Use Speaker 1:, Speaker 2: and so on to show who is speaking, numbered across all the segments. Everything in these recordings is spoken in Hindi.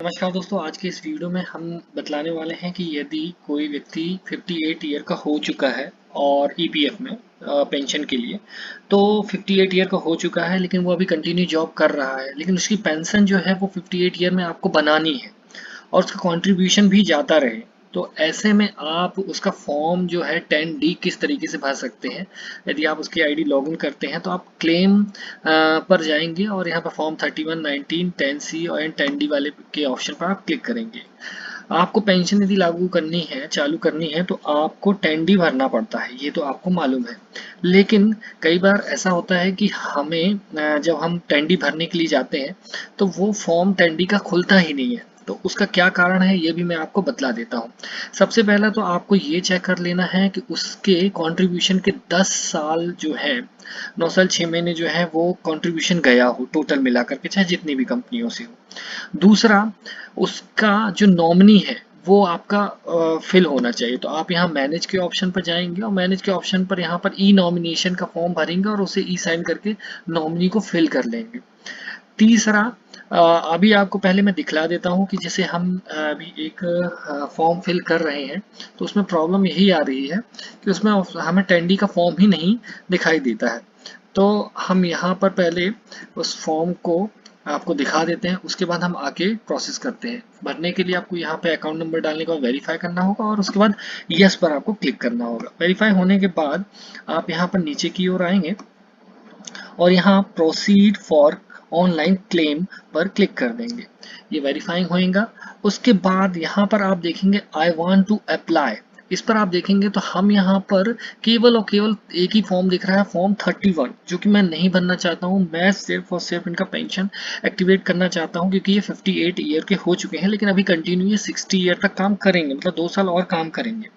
Speaker 1: नमस्कार दोस्तों, आज के इस वीडियो में हम बतलाने वाले हैं कि यदि कोई व्यक्ति 58 ईयर का हो चुका है और ईपीएफ में पेंशन के लिए, तो 58 ईयर का हो चुका है लेकिन वो अभी कंटिन्यू जॉब कर रहा है, लेकिन उसकी पेंशन जो है वो 58 ईयर में आपको बनानी है और उसका कंट्रीब्यूशन भी जाता रहे। तो ऐसे में आप उसका फॉर्म जो है 10D किस तरीके से भर सकते हैं। यदि आप उसकी आईडी लॉगिन करते हैं तो आप क्लेम पर जाएंगे और यहाँ पर फॉर्म 31, 19, 10C और 10D वाले के ऑप्शन पर आप क्लिक करेंगे। आपको पेंशन यदि लागू करनी है, चालू करनी है, तो आपको 10D भरना पड़ता है, ये तो आपको मालूम है। लेकिन कई बार ऐसा होता है कि हमें जब हम 10D भरने के लिए जाते हैं तो वो फॉर्म 10D का खुलता ही नहीं है। तो उसका क्या कारण है ये भी मैं आपको बतला देता हूँ। सबसे पहला तो आपको ये चेक कर लेना है कि उसके कंट्रीब्यूशन के 10 साल जो है, 9 साल 6 महीने जो है वो कंट्रीब्यूशन गया हो टोटल मिलाकर के, चाहे जितनी भी कंपनियों से हो। दूसरा, उसका जो नॉमिनी है वो आपका फिल होना चाहिए। तो आप यहाँ मैनेज के ऑप्शन पर जाएंगे और मैनेज के ऑप्शन पर यहाँ पर ई नॉमिनेशन का फॉर्म भरेंगे और उसे ई साइन करके नॉमिनी को फिल कर लेंगे। तीसरा, अभी आपको पहले मैं दिखला देता हूँ कि जैसे हम अभी एक फॉर्म फिल कर रहे हैं, तो उसमें प्रॉब्लम यही आ रही है कि उसमें हमें 10D का फॉर्म ही नहीं दिखाई देता है। तो हम यहाँ पर पहले उस फॉर्म को आपको दिखा देते हैं, उसके बाद हम आगे प्रोसेस करते हैं। भरने के लिए आपको यहाँ पे अकाउंट नंबर डालने के बाद वेरीफाई करना होगा और उसके बाद यस पर आपको क्लिक करना होगा। वेरीफाई होने के बाद आप यहाँ पर नीचे की ओर आएंगे और यहाँ प्रोसीड फॉर ऑनलाइन क्लेम पर क्लिक कर देंगे। ये वेरीफाइंग होएगा। उसके बाद यहाँ पर आप देखेंगे आई वांट टू अप्लाई, इस पर आप देखेंगे तो हम यहाँ पर केवल और केवल एक ही फॉर्म दिख रहा है, फॉर्म 31, जो कि मैं नहीं भरना चाहता हूँ। मैं सिर्फ और सिर्फ इनका पेंशन एक्टिवेट करना चाहता हूँ, क्योंकि ये 58 ईयर के हो चुके हैं लेकिन अभी कंटिन्यू ये 60 ईयर तक काम करेंगे, मतलब 2 साल और काम करेंगे।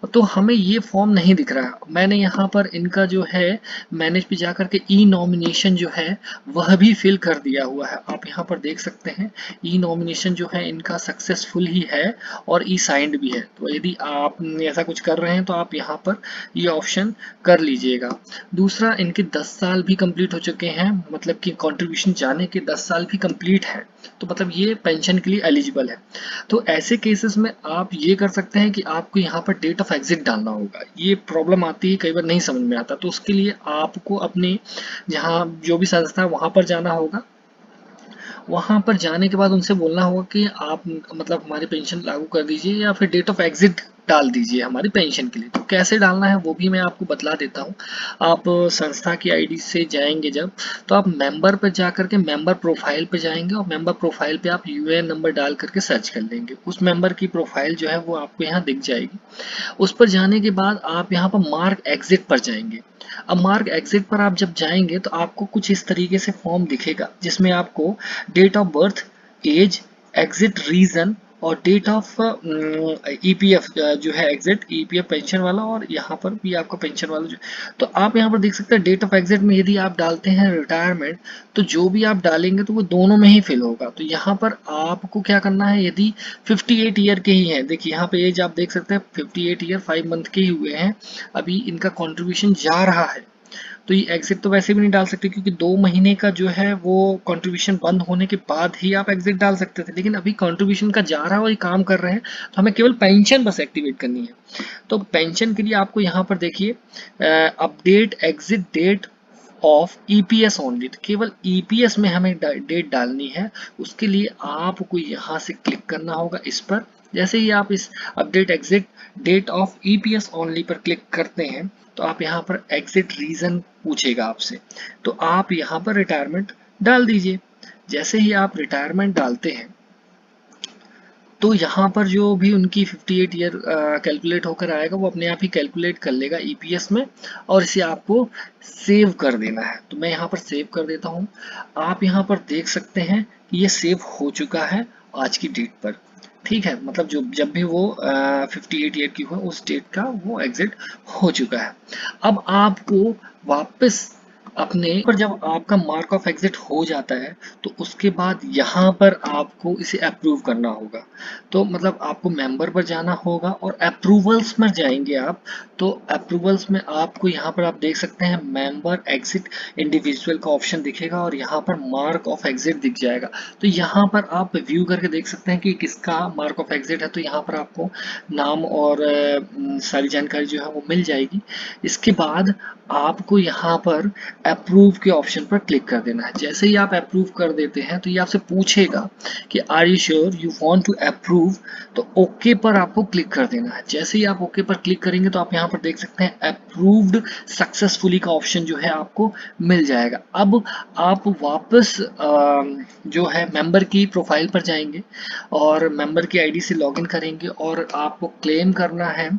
Speaker 1: तो हमें ये फॉर्म नहीं दिख रहा। मैंने यहाँ पर इनका जो है मैनेज पे जाकर के ई नॉमिनेशन जो है वह भी फिल कर दिया हुआ है। आप यहाँ पर देख सकते हैं ई नॉमिनेशन जो है इनका सक्सेसफुल ही है और ई साइंड भी है। तो यदि आप ऐसा कुछ कर रहे हैं तो आप यहाँ पर ये ऑप्शन कर लीजिएगा। दूसरा, इनके 10 साल भी कंप्लीट हो चुके हैं, मतलब कि कंट्रीब्यूशन जाने के 10 साल भी कंप्लीट है, तो मतलब ये पेंशन के लिए एलिजिबल है। तो ऐसे केसेस में आप ये कर सकते हैं कि आपको यहाँ पर डेट ऑफ एग्जिट डालना होगा। ये प्रॉब्लम आती है, कई बार नहीं समझ में आता, तो उसके लिए आपको अपने जहाँ जो भी संस्था है वहाँ पर जाना होगा। वहाँ पर जाने के बाद उनसे बोलना होगा कि आप मतलब हमारी पेंशन लागू कर दीजिए या फिर डेट ऑफ एग्जिट डाल दीजिए हमारी पेंशन के लिए। तो कैसे डालना है वो भी मैं आपको बतला देता हूँ। आप संस्था की आईडी से जाएंगे जब, तो आप मेंबर पर जाकर के मेंबर प्रोफाइल पे जाएंगे और मेंबर प्रोफाइल पे आप यूएएन नंबर डाल करके सर्च कर लेंगे। उस मेंबर की प्रोफाइल जो है वो आपको यहाँ दिख जाएगी। उस पर जाने के बाद आप यहाँ पर मार्क एग्जिट पर जाएंगे। अब मार्क एग्जिट पर आप जब जाएंगे तो आपको कुछ इस तरीके से फॉर्म दिखेगा, जिसमें आपको date of birth, age, exit reason और डेट ऑफ ईपीएफ जो है एग्जिट ईपीएफ पेंशन वाला, और यहाँ पर भी आपका पेंशन वाला जो, तो आप यहाँ पर देख सकते हैं डेट ऑफ एग्जिट में यदि आप डालते हैं रिटायरमेंट, तो जो भी आप डालेंगे तो वो दोनों में ही फिल होगा। तो यहाँ पर आपको क्या करना है, यदि 58 ईयर के ही हैं, देखिए यहाँ पे एज आप देख सकते हैं 58 ईयर 5 मंथ के ही हुए हैं, अभी इनका कंट्रीब्यूशन जा रहा है, तो ये एग्जिट तो वैसे भी नहीं डाल सकते, क्योंकि 2 महीने का जो है वो कंट्रीब्यूशन बंद होने के बाद ही आप एग्जिट डाल सकते थे, लेकिन अभी कंट्रीब्यूशन का जा रहा है और ये काम कर रहे हैं, तो हमें केवल पेंशन बस एक्टिवेट करनी है। तो पेंशन के लिए आपको यहाँ पर देखिए update exit date of EPS only, तो केवल ईपीएस में हमें डेट डालनी है। उसके लिए आपको यहाँ से क्लिक करना होगा इस पर। जैसे ही आप इस update exit date of EPS only पर क्लिक करते हैं तो आप यहाँ पर एग्जिट रीजन पूछेगा आपसे, तो आप यहाँ पर रिटायरमेंट डाल दीजिए। जैसे ही आप रिटायरमेंट डालते हैं तो यहाँ पर जो भी उनकी 58 ईयर कैलकुलेट होकर आएगा वो अपने आप ही कैलकुलेट कर लेगा ईपीएस में, और इसे आपको सेव कर देना है। तो मैं यहाँ पर सेव कर देता हूँ। आप यहाँ पर देख सकते हैं कि ये सेव हो चुका है आज की डेट पर। ठीक है, मतलब जो जब भी वो 58 ईयर की हो उस डेट का वो एग्जिट हो चुका है। अब आपको वापस अपने पर जब आपका मार्क ऑफ एग्जिट हो जाता है तो उसके बाद यहाँ पर आपको इसे अप्रूव करना होगा। तो मतलब आपको मेंबर पर जाना होगा और अप्रूवल्स में जाएंगे आप। तो अप्रूवल्स में आपको यहाँ पर आप देख सकते हैं मेंबर एग्जिट इंडिविजुअल का ऑप्शन दिखेगा और यहाँ पर मार्क ऑफ एग्जिट दिख जाएगा। तो यहाँ पर आप व्यू करके देख सकते हैं कि किसका मार्क ऑफ एग्जिट है। तो यहाँ पर आपको नाम और सारी जानकारी जो है वो मिल जाएगी। इसके बाद आपको यहाँ पर अप्रूव के ऑप्शन पर क्लिक कर देना है। जैसे ही आप अप्रूव कर देते हैं तो ये आपसे पूछेगा कि are you sure you want to approve, तो ओके पर आपको क्लिक कर देना है। जैसे ही आप ओके पर क्लिक करेंगे तो आप यहाँ पर देख सकते हैं अप्रूव्ड सक्सेसफुली का ऑप्शन जो है आपको मिल जाएगा। अब आप वापस जो है मेंबर की प्रोफाइल पर जाएंगे और मेंबर की आईडी से लॉगिन करेंगे और आपको क्लेम करना है।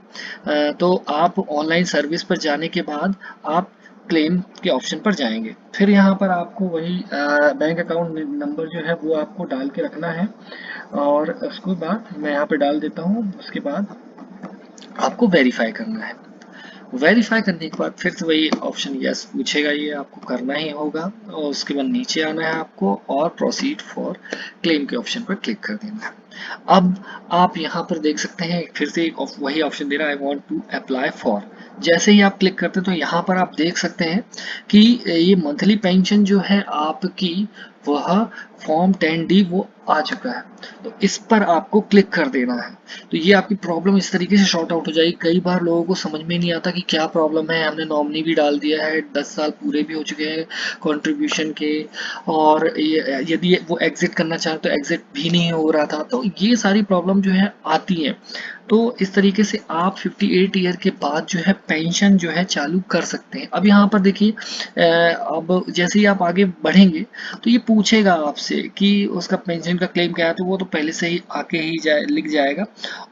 Speaker 1: तो आप ऑनलाइन सर्विस पर जाने के बाद आप क्लेम के ऑप्शन पर जाएंगे। फिर यहाँ पर आपको वही बैंक अकाउंट नंबर जो है वो आपको डाल के रखना है और उसके बाद मैं यहाँ पे डाल देता हूँ। उसके बाद आपको वेरीफाई करना है। वेरीफाई करने के बाद फिर से वही ऑप्शन यस पूछेगा, ये आपको करना ही होगा और उसके बाद नीचे आना है आपको और प्रोसीड फॉर क्लेम के ऑप्शन पर क्लिक कर देना है। अब आप यहाँ पर देख सकते हैं फिर से वही ऑप्शन दे रहा है I want to apply for. जैसे ही आप क्लिक करते हैं तो यहाँ पर आप देख सकते हैं कि ये मंथली पेंशन जो है आपकी वह फॉर्म 10D वो आ चुका है। तो इस पर आपको क्लिक कर देना है। तो ये आपकी प्रॉब्लम इस तरीके से शॉर्ट आउट हो जाएगी। कई बार लोगों को समझ में नहीं आता कि क्या प्रॉब्लम है। हमने नॉमिनी भी डाल दिया है, 10 साल पूरे भी हो चुके हैं कंट्रीब्यूशन के, और यदि वो एग्जिट करना चाहे तो एग्जिट भी नहीं हो रहा था। तो ये सारी प्रॉब्लम जो है आती है। तो इस तरीके से आप 58 ईयर के बाद जो है पेंशन जो है चालू कर सकते हैं। अब यहाँ पर देखिए अब जैसे ही आप आगे बढ़ेंगे तो ये पूछेगा आपसे कि उसका पेंशन का क्लेम क्या है। तो वो तो पहले से ही आके ही लिख जाएगा।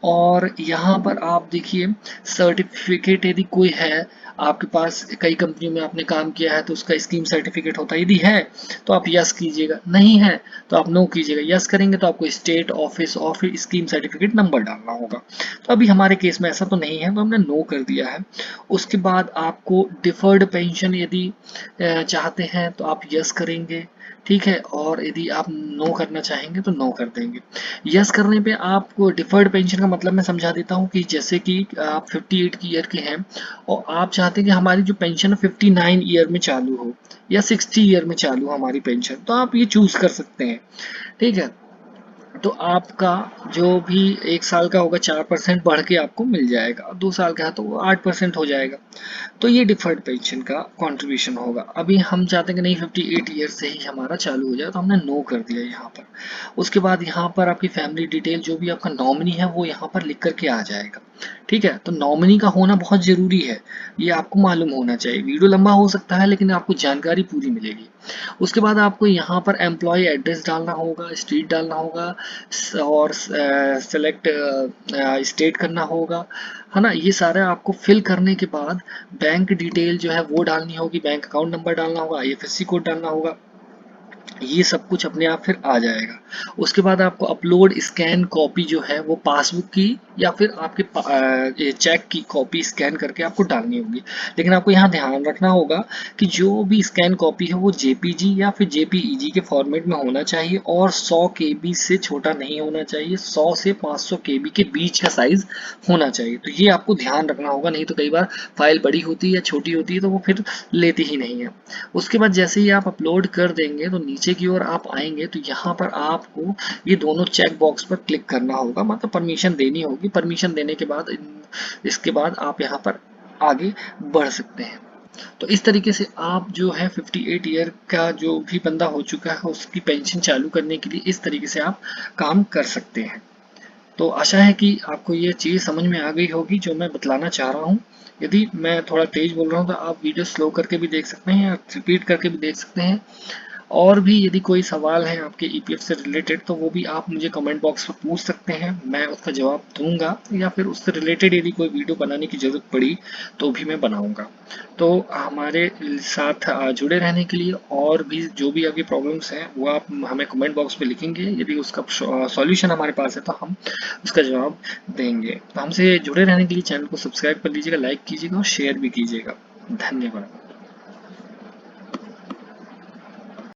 Speaker 1: और यहाँ पर आप देखिए सर्टिफिकेट यदि कोई है आपके पास, कई कंपनियों में आपने काम किया है तो उसका स्कीम सर्टिफिकेट होता है। यदि है तो आप यस कीजिएगा, नहीं है तो आप नो कीजिएगा। यस करेंगे तो आपको स्टेट ऑफिस और फिर स्कीम सर्टिफिकेट नंबर डालना होगा। तो अभी हमारे केस में ऐसा तो नहीं है तो हमने नो कर दिया है। उसके बाद आपको डिफर्ड पेंशन यदि चाहते हैं तो आप यस करेंगे, ठीक है। और यदि आप नो करना चाहेंगे तो नो कर देंगे। यस करने पे आपको डिफर्ड पेंशन का मतलब मैं समझा देता हूँ कि जैसे कि आप 58 ईयर के हैं और आप चाहते हैं कि हमारी जो पेंशन 59 ईयर में चालू हो या 60 ईयर में चालू हो हमारी पेंशन, तो आप ये चूज कर सकते हैं, ठीक है। तो आपका जो भी 1 साल का होगा 4% बढ़ के आपको मिल जाएगा, 2 साल का है तो वो 8% हो जाएगा। तो ये डिफर्ड पेंशन का कंट्रीब्यूशन होगा। अभी हम चाहते हैं कि नहीं 58 ईयर से ही हमारा चालू हो जाए तो हमने नो कर दिया यहाँ पर। उसके बाद यहाँ पर आपकी फैमिली डिटेल जो भी आपका नॉमिनी है वो यहाँ पर लिख करके आ जाएगा, ठीक है। तो नॉमिनी का होना बहुत जरूरी है, ये आपको मालूम होना चाहिए। वीडियो लंबा हो सकता है लेकिन आपको जानकारी पूरी मिलेगी। उसके बाद आपको यहाँ पर एम्प्लॉय एड्रेस डालना होगा, स्ट्रीट डालना होगा और सेलेक्ट स्टेट करना होगा, है ना। ये सारा आपको फिल करने के बाद बैंक डिटेल जो है वो डालनी होगी, बैंक अकाउंट नंबर डालना होगा, IFSC कोड डालना होगा। ये सब कुछ अपने आप फिर आ जाएगा। उसके बाद आपको अपलोड स्कैन कॉपी जो है वो पासबुक की या फिर आपके चेक की कॉपी स्कैन करके आपको डालनी होगी। लेकिन आपको यहाँ ध्यान रखना होगा कि जो भी स्कैन कॉपी है वो JPG या फिर JPEG के फॉर्मेट में होना चाहिए और 100 KB से छोटा नहीं होना चाहिए, 100 से 500 KB के बीच का साइज होना चाहिए। तो ये आपको ध्यान रखना होगा, नहीं तो कई बार फाइल बड़ी होती है या छोटी होती है तो वो फिर लेती ही नहीं है। उसके बाद जैसे ही आप अपलोड कर देंगे तो नीचे की ओर आप आएंगे तो यहाँ पर आपको ये दोनों चेक बॉक्स पर क्लिक करना होगा, मतलब परमिशन देनी होगी। परमिशन देने के बाद इसके बाद आप यहाँ पर आगे बढ़ सकते हैं। तो इस तरीके से आप जो है 58 ईयर का जो भी बंदा हो चुका है उसकी पेंशन चालू करने के लिए इस तरीके से आप काम कर सकते हैं। तो आशा है कि आपको ये चीज़ समझ में आ गई होगी जो मैं बतलाना चाह रहा हूँ। यदि मैं थोड़ा तेज बोल रहा हूँ तो आप वीडियो स्लो करके भी देख सकते हैं या रिपीट करके भी देख सकते हैं। और भी यदि कोई सवाल है आपके EPF से रिलेटेड तो वो भी आप मुझे कमेंट बॉक्स में पूछ सकते हैं, मैं उसका जवाब दूंगा। या फिर उससे रिलेटेड यदि कोई वीडियो बनाने की ज़रूरत पड़ी तो भी मैं बनाऊंगा। तो हमारे साथ जुड़े रहने के लिए और भी जो भी आपकी प्रॉब्लम्स हैं वो आप हमें कमेंट बॉक्स में लिखेंगे, यदि उसका सॉल्यूशन हमारे पास है तो हम उसका जवाब देंगे। तो हमसे जुड़े रहने के लिए चैनल को सब्सक्राइब कर लीजिएगा, लाइक कीजिएगा और शेयर भी कीजिएगा। धन्यवाद।